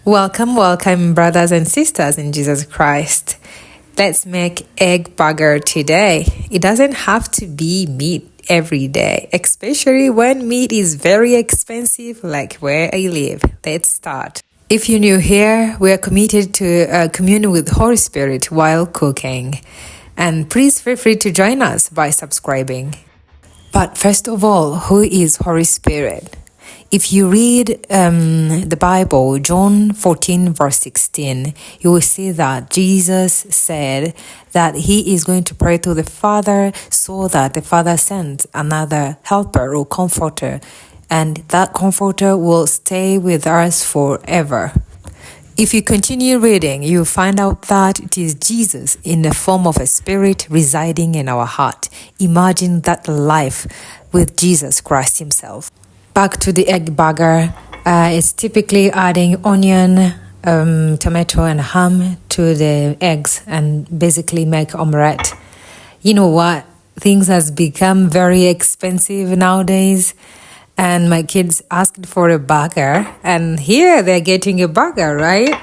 Welcome, brothers and sisters in Jesus Christ. Let's make egg burger today. It doesn't have to be meat every day, especially when meat is very expensive, like where I live. Let's start. If you're new here, we are committed to communing with Holy Spirit while cooking. And please feel free to join us by subscribing. But first of all, who is Holy Spirit? If you read the Bible, John 14 verse 16, you will see that Jesus said that he is going to pray to the Father so that the Father sends another helper or comforter, and that comforter will stay with us forever. If you continue reading, you find out that it is Jesus in the form of a spirit residing in our heart. Imagine that life with Jesus Christ himself. Back to the egg burger, it's typically adding onion, tomato and ham to the eggs and basically make omelette. You know what? Things has become very expensive nowadays, and my kids asked for a burger, and here they're getting a burger, right?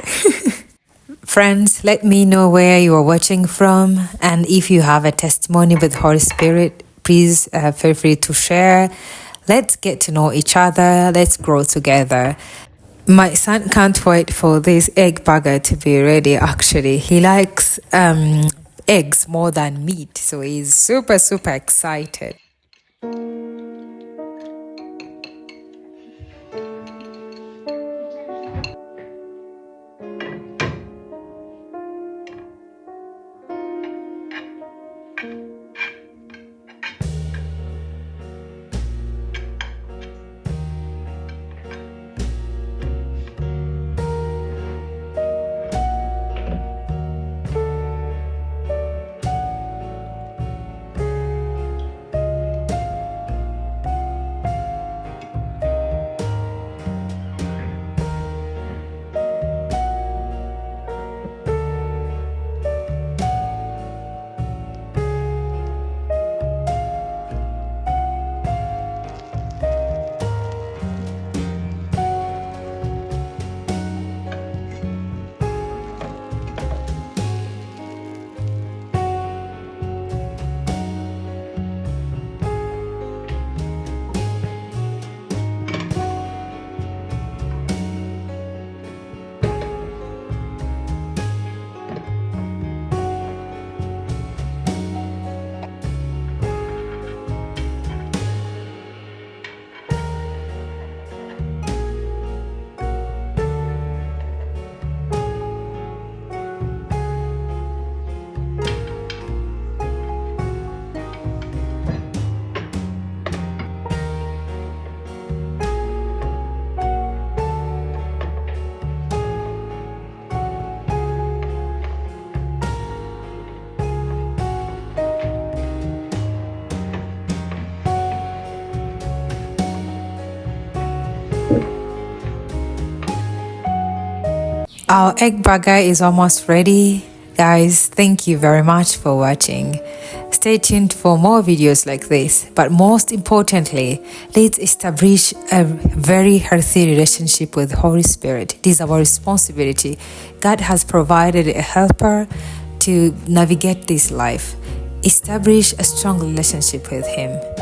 Friends, let me know where you are watching from, and if you have a testimony with Holy Spirit, please feel free to share. Let's get to know each other. Let's grow together. My son can't wait for this egg burger to be ready, actually. He likes eggs more than meat, so he's super excited. Our egg burger is almost ready. Guys, thank you very much for watching. Stay tuned for more videos like this. But most importantly, let's establish a very healthy relationship with Holy Spirit. It is our responsibility. God has provided a helper to navigate this life. Establish a strong relationship with Him.